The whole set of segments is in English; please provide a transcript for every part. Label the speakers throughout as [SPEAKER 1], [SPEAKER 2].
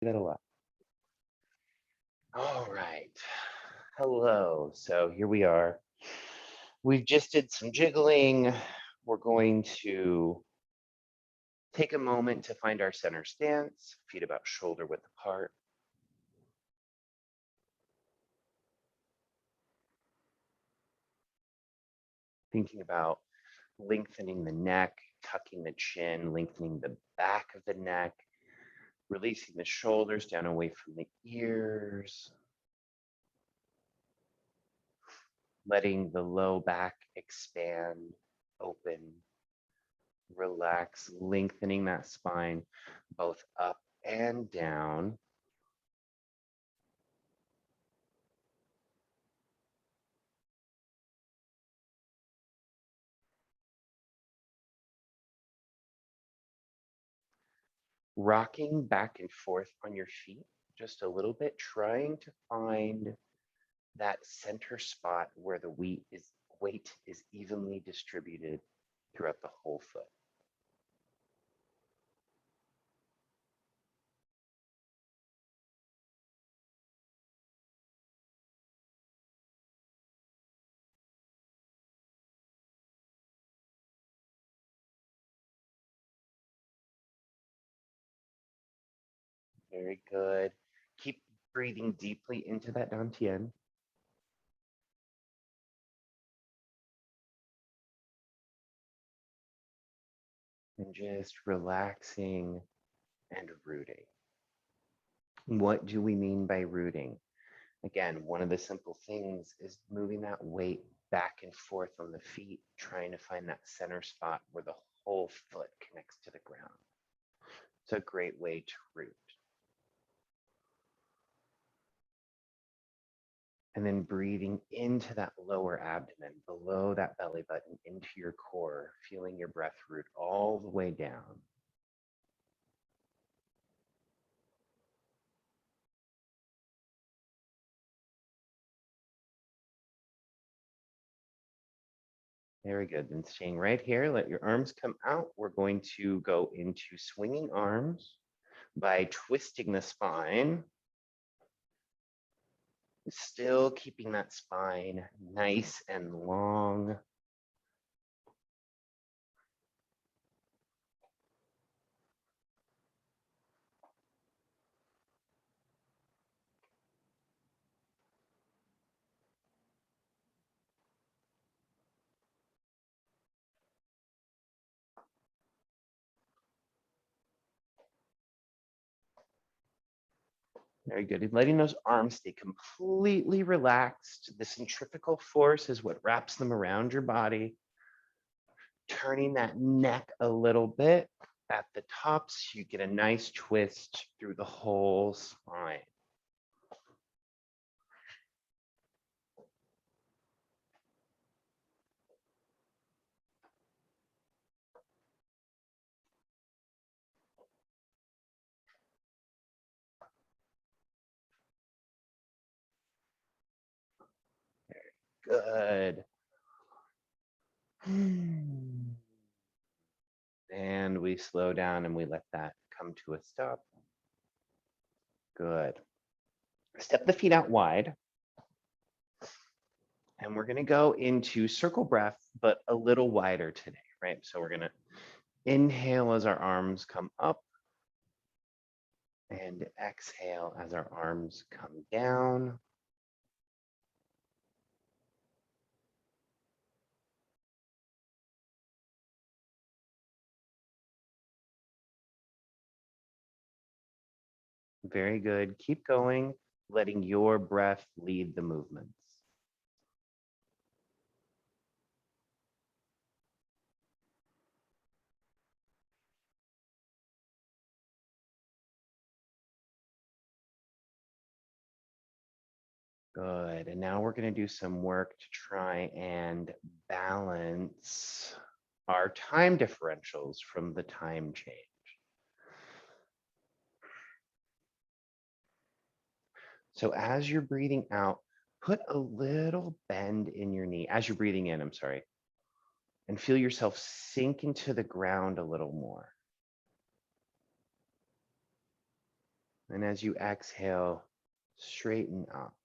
[SPEAKER 1] that a lot. All right. Hello. So here we are. We've just did some jiggling. We're going to take a moment to find our center stance, feet about shoulder width apart. Thinking about lengthening the neck, tucking the chin, lengthening the back of the neck, releasing the shoulders down away from the ears, letting the low back expand, open, relax, lengthening that spine both up and down. Rocking back and forth on your feet just a little bit, trying to find that center spot where the weight is evenly distributed throughout the whole foot. Very good. Keep breathing deeply into that dantian. And just relaxing and rooting. What do we mean by rooting? Again, one of the simple things is moving that weight back and forth on the feet, trying to find that center spot where the whole foot connects to the ground. It's a great way to root. And then breathing into that lower abdomen, below that belly button, into your core, feeling your breath root all the way down. Very good. Then staying right here, let your arms come out. We're going to go into swinging arms by twisting the spine. Still keeping that spine nice and long. Very good. And letting those arms stay completely relaxed. The centrifugal force is what wraps them around your body. Turning that neck a little bit at the top so you get a nice twist through the whole spine. Good. And we slow down and we let that come to a stop. Good. Step the feet out wide. And we're going to go into circle breath, but a little wider today, right? So we're going to inhale as our arms come up and exhale as our arms come down. Very good. Keep going, letting your breath lead the movements. Good. And now we're going to do some work to try and balance our time differentials from the time change. So as you're breathing out, put a little bend in your knee as you're breathing in, I'm sorry, and feel yourself sink into the ground a little more. And as you exhale, straighten up.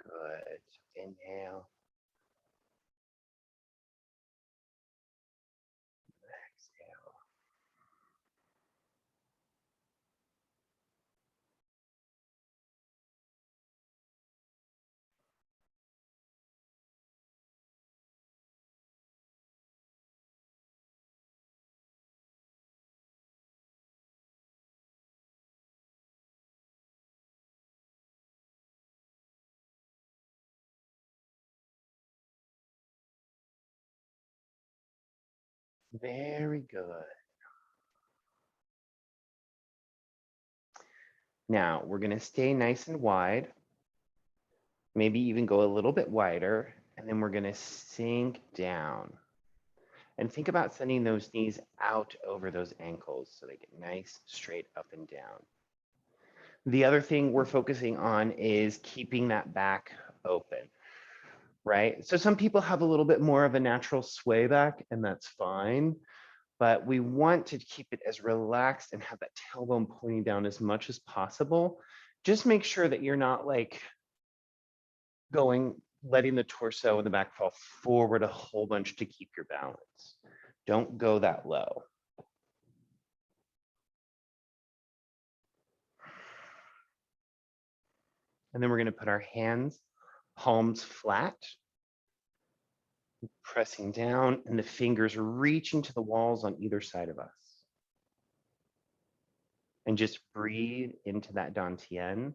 [SPEAKER 1] Good. Inhale. Exhale. Very good. Now we're going to stay nice and wide, maybe even go a little bit wider, and then we're going to sink down. And think about sending those knees out over those ankles so they get nice, straight up and down. The other thing we're focusing on is keeping that back open, right? So some people have a little bit more of a natural sway back, and that's fine. But we want to keep it as relaxed and have that tailbone pointing down as much as possible. Just make sure that you're not like letting the torso and the back fall forward a whole bunch to keep your balance. Don't go that low. And then we're going to put our hands, palms flat, pressing down, and the fingers reaching to the walls on either side of us. And just breathe into that dantian.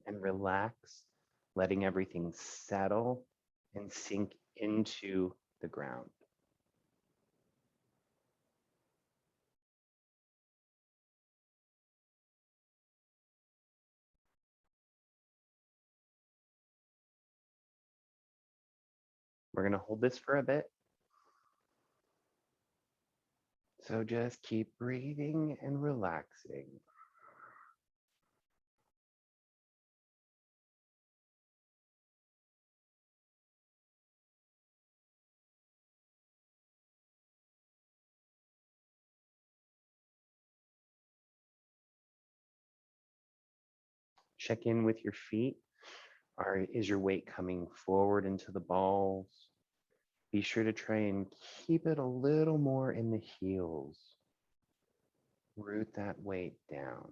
[SPEAKER 1] And relax, letting everything settle and sink into the ground. We're going to hold this for a bit. So just keep breathing and relaxing. Check in with your feet. Is your weight coming forward into the balls? Be sure to try and keep it a little more in the heels. Root that weight down.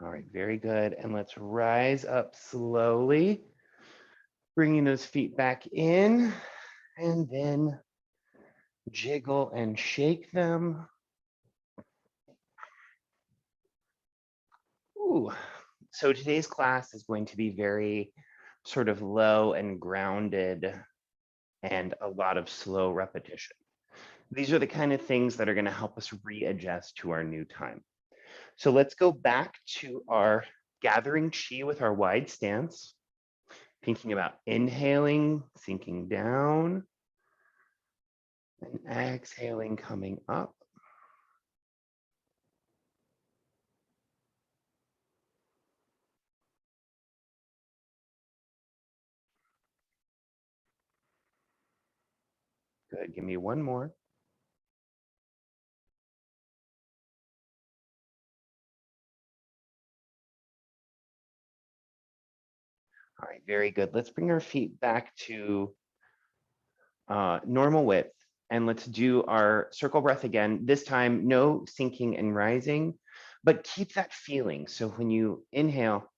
[SPEAKER 1] All right, very good. And let's rise up slowly, bringing those feet back in, and then jiggle and shake them. Ooh. So today's class is going to be very sort of low and grounded and a lot of slow repetition. These are the kind of things that are going to help us readjust to our new time. So let's go back to our gathering chi with our wide stance, thinking about inhaling, sinking down, and exhaling, coming up. Good, give me one more. All right, very good. Let's bring our feet back to normal width. And let's do our circle breath again. This time, no sinking and rising, But keep that feeling. So when you inhale,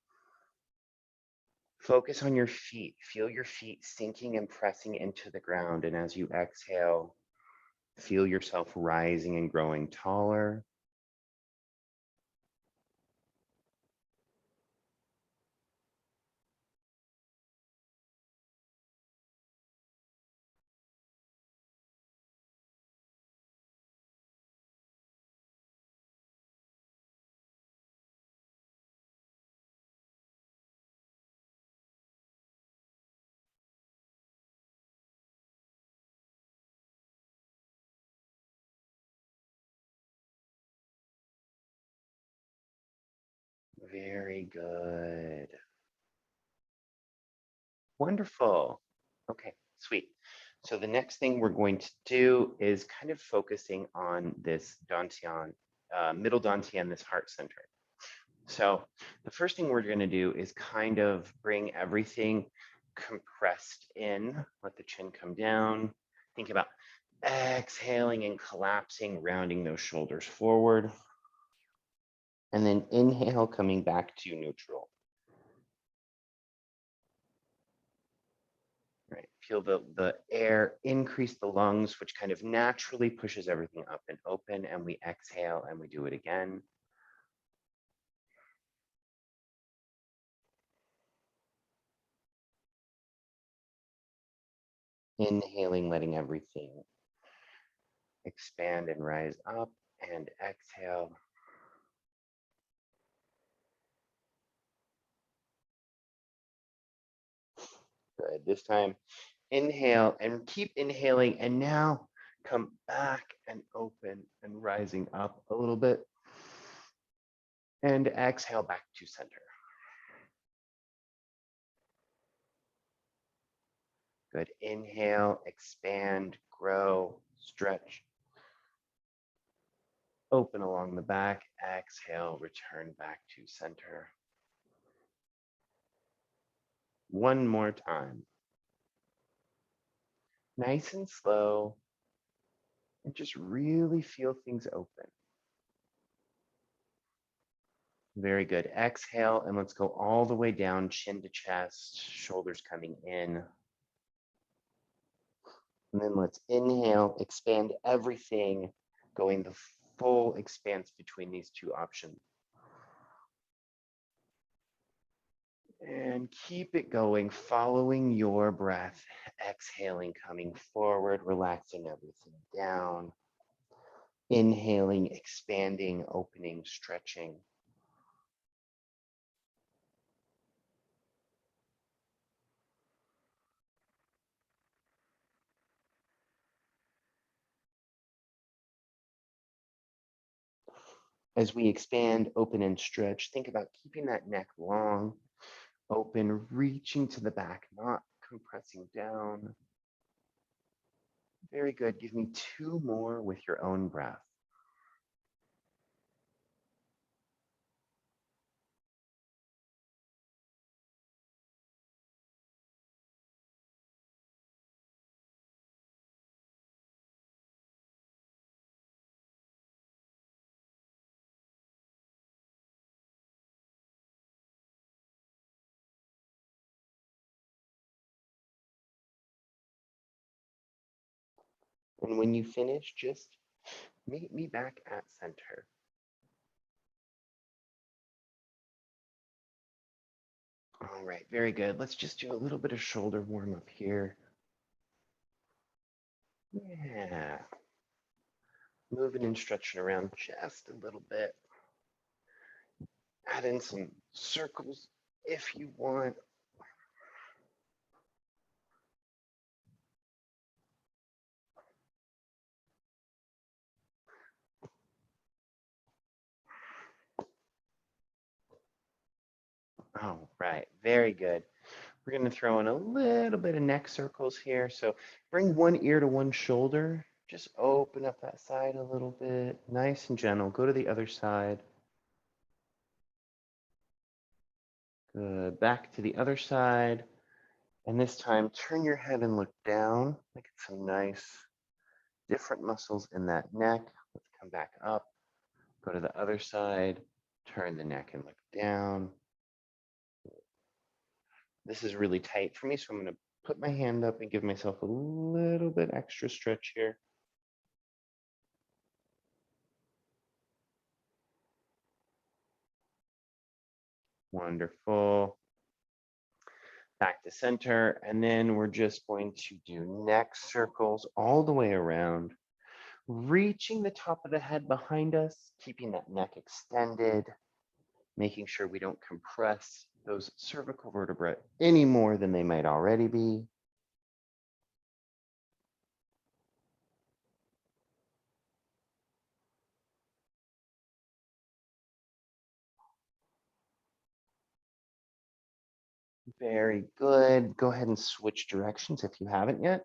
[SPEAKER 1] focus on your feet. Feel your feet sinking and pressing into the ground. And as you exhale, feel yourself rising and growing taller. Very good. Wonderful. Okay, sweet. So the next thing we're going to do is kind of focusing on this dantian, middle dantian, this heart center. So the first thing we're going to do is kind of bring everything compressed in, let the chin come down. Think about exhaling and collapsing, rounding those shoulders forward. And then inhale, coming back to neutral. Right. Feel the air increase the lungs, which kind of naturally pushes everything up and open. And we exhale and we do it again. Inhaling, letting everything expand and rise up, and exhale. Good. This time, inhale and keep inhaling. And now come back and open and rising up a little bit. And exhale back to center. Good. Inhale, expand, grow, stretch. Open along the back. Exhale, return back to center. One more time. Nice and slow. And just really feel things open. Very good. Exhale, and let's go all the way down, chin to chest, shoulders coming in. And then let's inhale, expand everything, going the full expanse between these two options. And keep it going, following your breath, exhaling, coming forward, relaxing everything down. Inhaling, expanding, opening, stretching. As we expand, open, and stretch, think about keeping that neck long, open, reaching to the back, not compressing down. Very good. Give me two more with your own breath. And when you finish, just meet me back at center. All right, very good. Let's just do a little bit of shoulder warm up here. Yeah. Moving and stretching around just a little bit. Add in some circles if you want. All right, very good. We're going to throw in a little bit of neck circles here. So bring one ear to one shoulder. Just open up that side a little bit. Nice and gentle. Go to the other side. Good. Back to the other side. And this time, turn your head and look down. Look at some nice different muscles in that neck. Let's come back up. Go to the other side. Turn the neck and look down. This is really tight for me, so I'm going to put my hand up and give myself a little bit extra stretch here. Wonderful. Back to center, and then we're just going to do neck circles all the way around, reaching the top of the head behind us, keeping that neck extended, making sure we don't compress those cervical vertebrae any more than they might already be. Very good. Go ahead and switch directions if you haven't yet.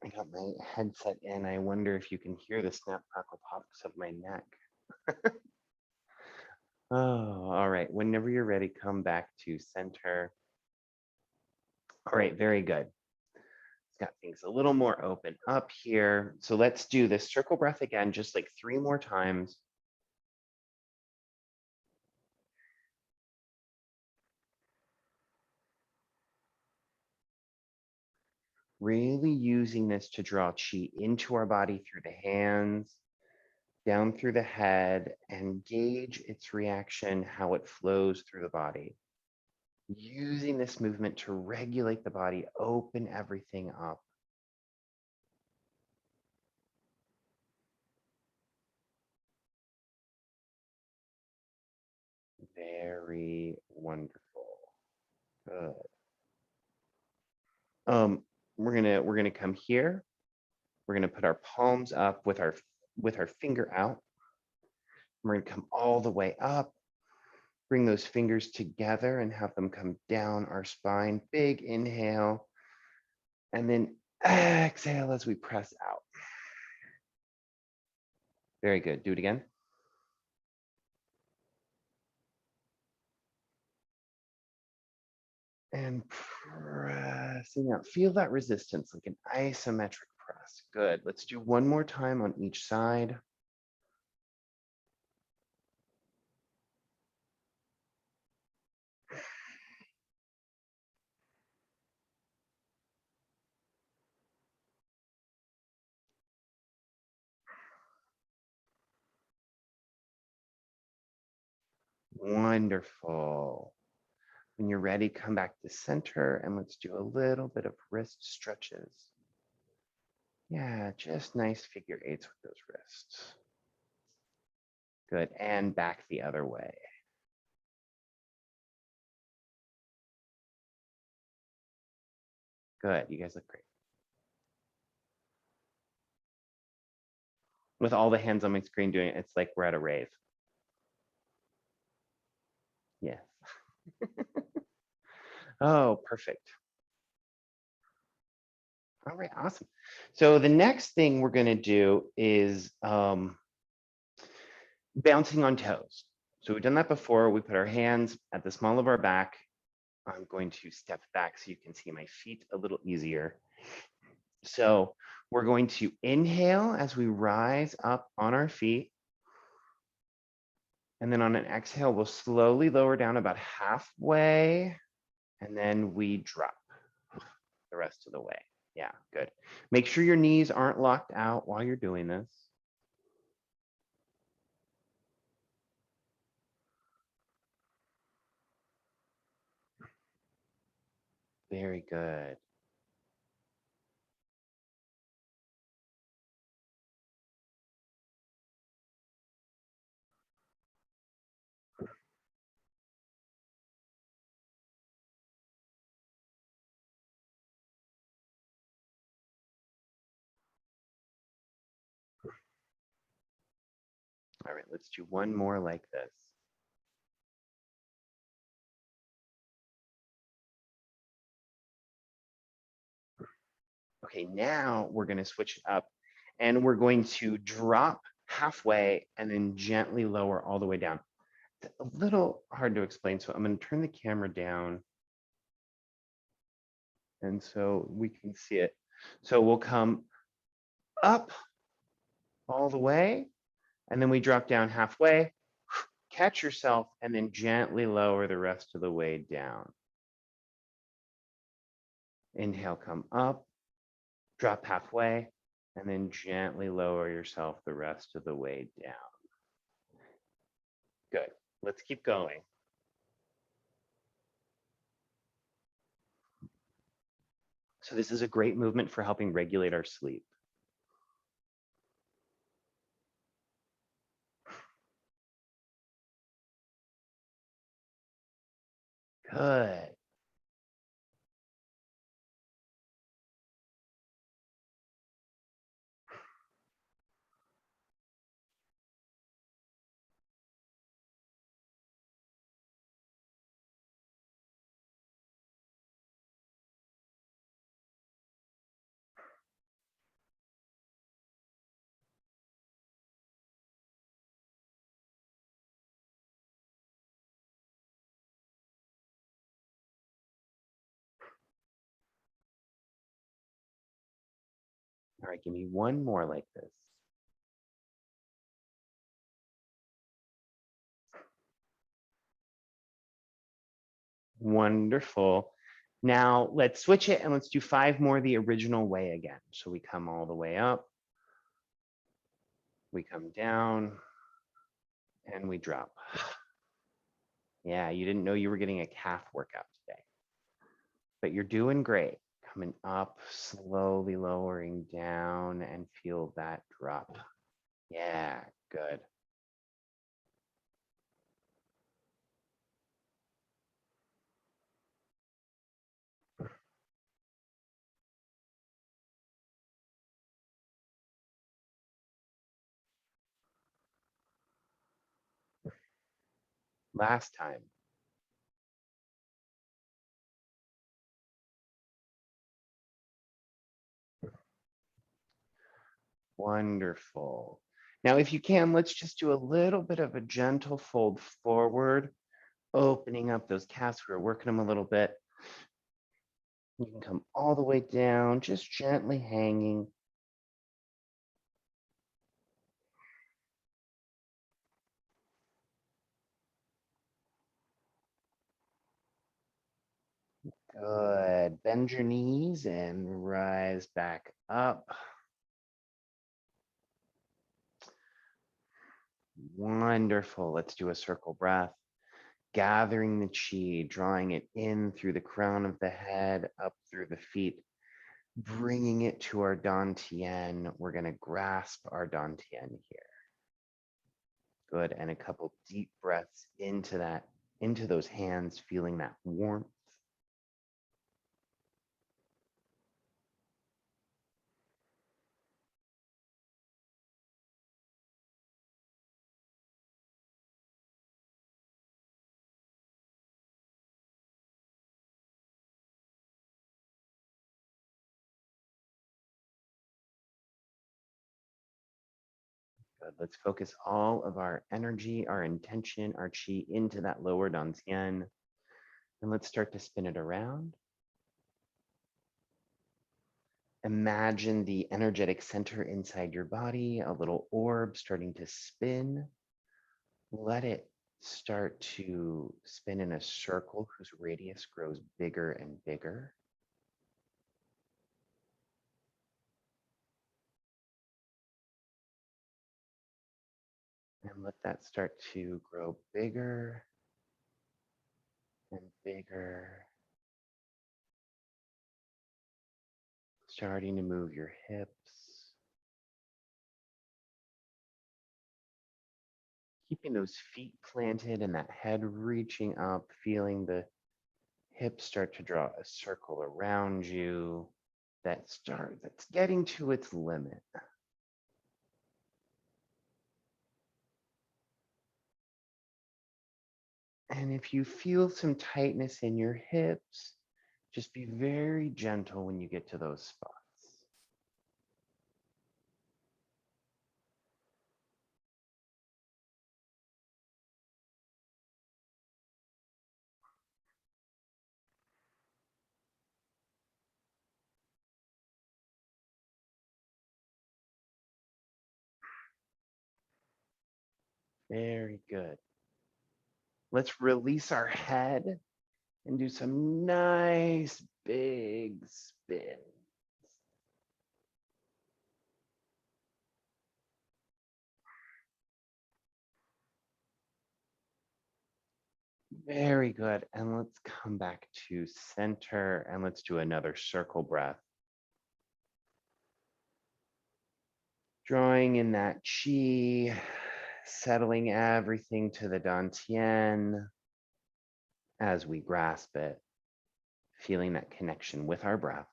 [SPEAKER 1] I got my headset in. I wonder if you can hear the snap, crackle, pops of my neck. Oh, all right. Whenever you're ready, come back to center. All right, very good. Got things a little more open up here. So let's do this circle breath again, just like 3 more times. Really using this to draw chi into our body through the hands, down through the head, and gauge its reaction, how it flows through the body. Using this movement to regulate the body, open everything up. Very wonderful. Good. We're gonna come here. We're gonna put our palms up with our finger out. We're gonna come all the way up. Bring those fingers together and have them come down our spine. Big inhale. And then exhale as we press out. Very good. Do it again. And pressing out. Feel that resistance like an isometric press. Good. Let's do one more time on each side. Wonderful. When you're ready, come back to center and let's do a little bit of wrist stretches. Yeah, just nice figure eights with those wrists. Good. And back the other way. Good. You guys look great. With all the hands on my screen doing it, it's like we're at a rave. Yeah. Oh, perfect. All right, awesome. So the next thing we're going to do is bouncing on toes. So we've done that before. We put our hands at the small of our back. I'm going to step back so you can see my feet a little easier. So we're going to inhale as we rise up on our feet. And then on an exhale, we'll slowly lower down about halfway. And then we drop the rest of the way. Yeah, good. Make sure your knees aren't locked out while you're doing this. Very good. All right, let's do one more like this. Okay, now we're going to switch it up and we're going to drop halfway and then gently lower all the way down. It's a little hard to explain, so I'm going to turn the camera down and so we can see it. So we'll come up all the way and then we drop down halfway, catch yourself, and then gently lower the rest of the way down. Inhale, come up, drop halfway, and then gently lower yourself the rest of the way down. Good. Let's keep going. So this is a great movement for helping regulate our sleep. Good. All right, give me one more like this. Wonderful. Now let's switch it and let's do 5 more the original way again. So we come all the way up, we come down, and we drop. Yeah, you didn't know you were getting a calf workout today, but you're doing great. Coming up, slowly lowering down and feel that drop. Yeah, good. Last time. Wonderful. Now, if you can, let's just do a little bit of a gentle fold forward, opening up those calves. We're working them a little bit. You can come all the way down, just gently hanging. Good. Bend your knees and rise back up. Wonderful. Let's do a circle breath. Gathering the chi, drawing it in through the crown of the head, up through the feet, bringing it to our dantian. We're going to grasp our dantian here. Good. And a couple deep breaths into that, into those hands, feeling that warmth. Good. Let's focus all of our energy, our intention, our chi into that lower dantian. And let's start to spin it around. Imagine the energetic center inside your body, a little orb starting to spin. Let it start to spin in a circle whose radius grows bigger and bigger. And let that start to grow bigger and bigger. Starting to move your hips. Keeping those feet planted and that head reaching up, feeling the hips start to draw a circle around you that's getting to its limit. And if you feel some tightness in your hips, just be very gentle when you get to those spots. Very good. Let's release our head and do some nice big spins. Very good. And let's come back to center and let's do another circle breath. Drawing in that chi, settling everything to the dantian as we grasp it, feeling that connection with our breath.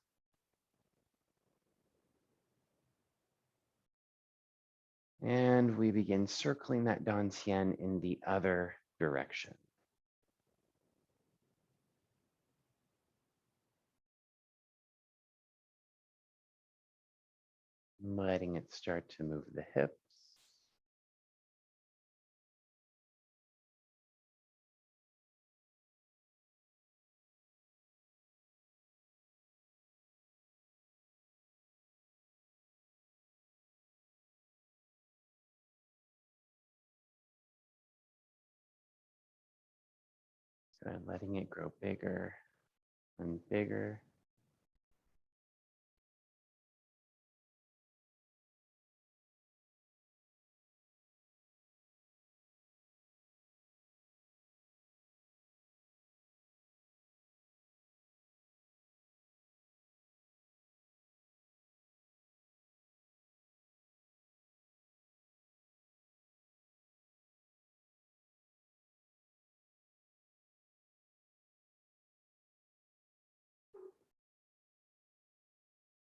[SPEAKER 1] And we begin circling that dantian in the other direction. Letting it start to move the hips. So letting it grow bigger and bigger.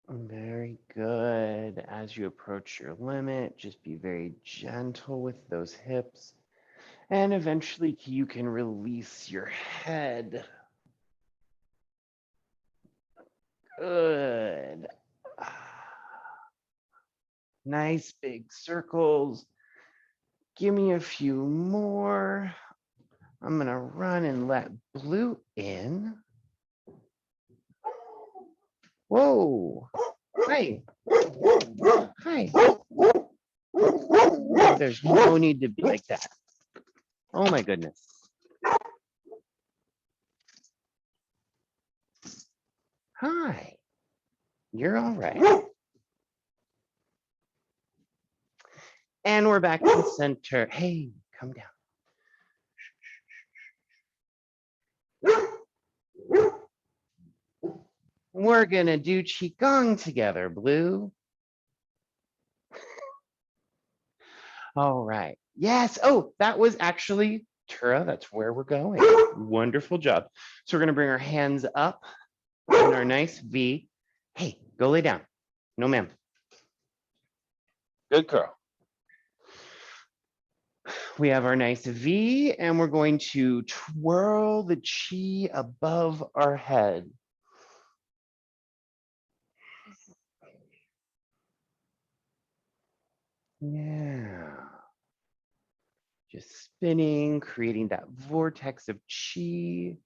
[SPEAKER 1] Very good. As you approach your limit, just be very gentle with those hips. And eventually you can release your head. Good. Nice big circles. Give me a few more. I'm going to run and let Blue in. Whoa. Hi. Hi. There's no need to be like that. Oh my goodness. Hi. You're all right. And we're back to center. Hey, come down. We're going to do Qigong together, Blue. All right. Yes. Oh, that was actually Tura. That's where we're going. Wonderful job. So we're going to bring our hands up in our nice V. Hey, go lay down. No, ma'am. Good girl. We have our nice V and we're going to twirl the chi above our head. Yeah. Just spinning, creating that vortex of chi.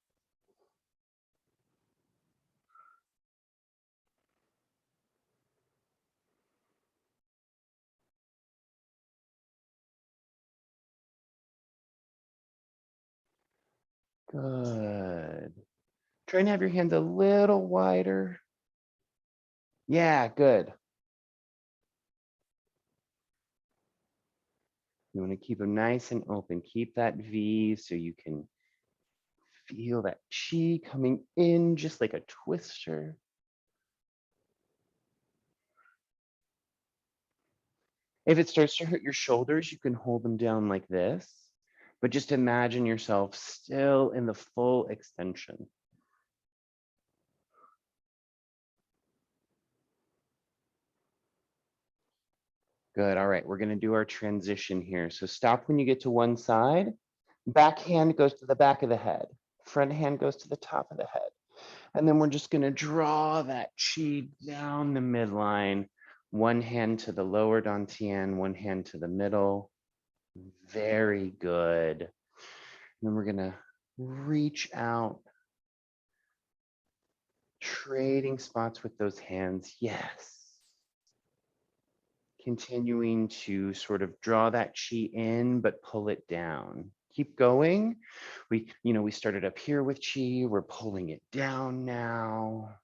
[SPEAKER 1] Good. Try and have your hands a little wider. Yeah, good. You want to keep them nice and open. Keep that V so you can feel that chi coming in just like a twister. If it starts to hurt your shoulders, you can hold them down like this, but just imagine yourself still in the full extension. Good. All right, we're going to do our transition here. So stop when you get to one side. Back hand goes to the back of the head. Front hand goes to the top of the head. And then we're just going to draw that chi down the midline. One hand to the lower dantian, one hand to the middle. Very good. And then we're going to reach out, trading spots with those hands. Yes. Continuing to sort of draw that chi in, but pull it down. Keep going. We started up here with chi. We're pulling it down now.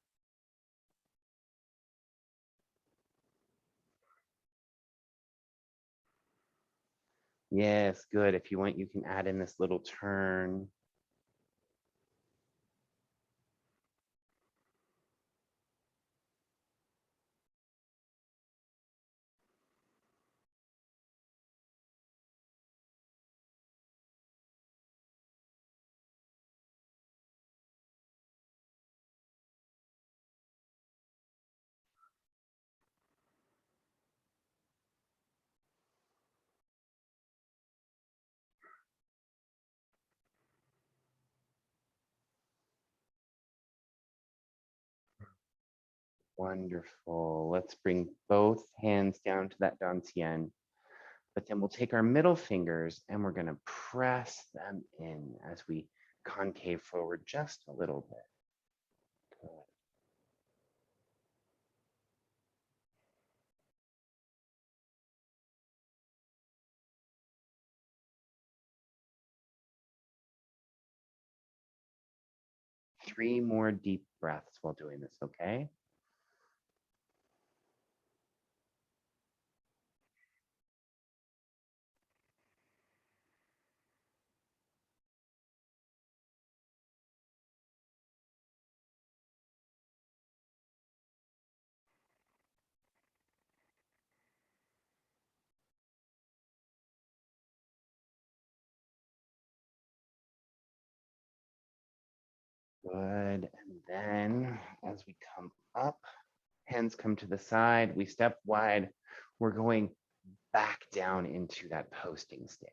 [SPEAKER 1] Yes, good. If you want, you can add in this little turn. Wonderful. Let's bring both hands down to that dantian. But then we'll take our middle fingers and we're going to press them in as we concave forward just a little bit. Good. 3 more deep breaths while doing this, okay? Good. And then as we come up, hands come to the side, we step wide. We're going back down into that posting stance.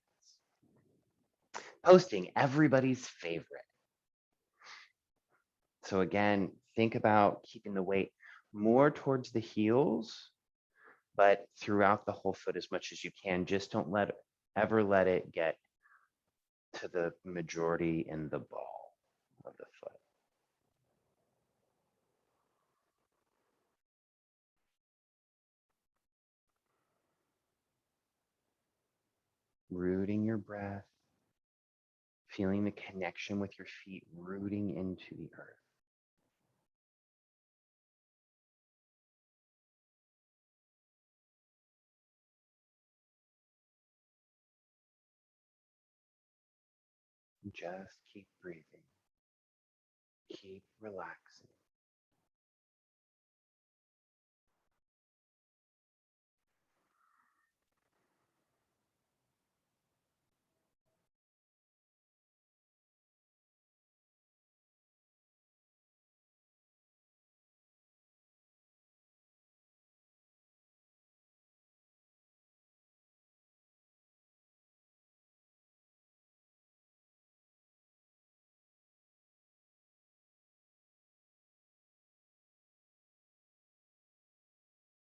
[SPEAKER 1] Posting, everybody's favorite. So again, think about keeping the weight more towards the heels, but throughout the whole foot as much as you can. Just don't ever let it get to the majority in the ball of the foot. Rooting your breath, feeling the connection with your feet rooting into the earth. Just keep breathing. Keep relaxing.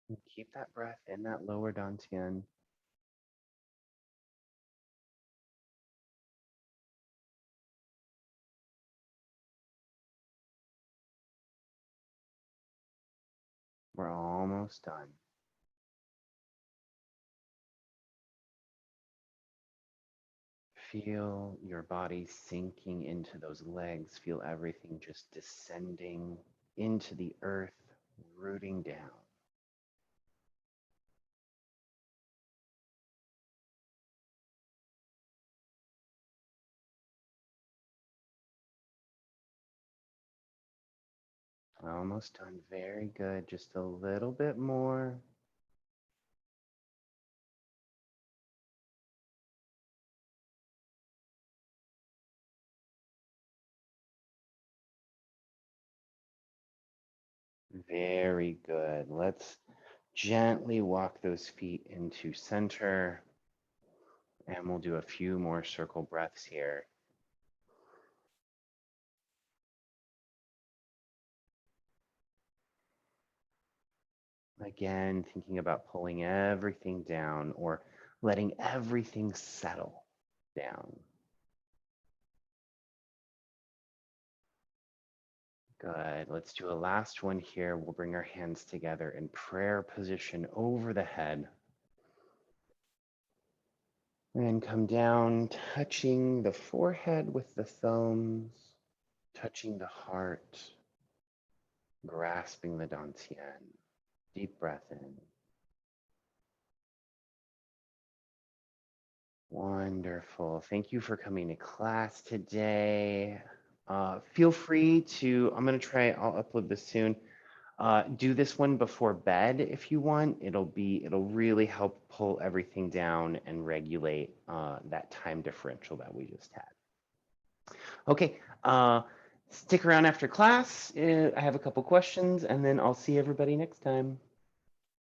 [SPEAKER 1] And keep that breath in that lower dantian. We're almost done. Feel your body sinking into those legs. Feel everything just descending into the earth, rooting down. Almost done. Very good. Just a little bit more. Very good. Let's gently walk those feet into center. And we'll do a few more circle breaths here. Again, thinking about pulling everything down or letting everything settle down. Good. Let's do a last one here. We'll bring our hands together in prayer position over the head. And come down, touching the forehead with the thumbs, touching the heart, grasping the dantian. Deep breath in. Wonderful. Thank you for coming to class today. Feel free to, I'm going to try, I'll upload this soon. Do this one before bed if you want. It'll really help pull everything down and regulate that time differential that we just had. Okay, stick around after class. I have a couple questions and then I'll see everybody next time.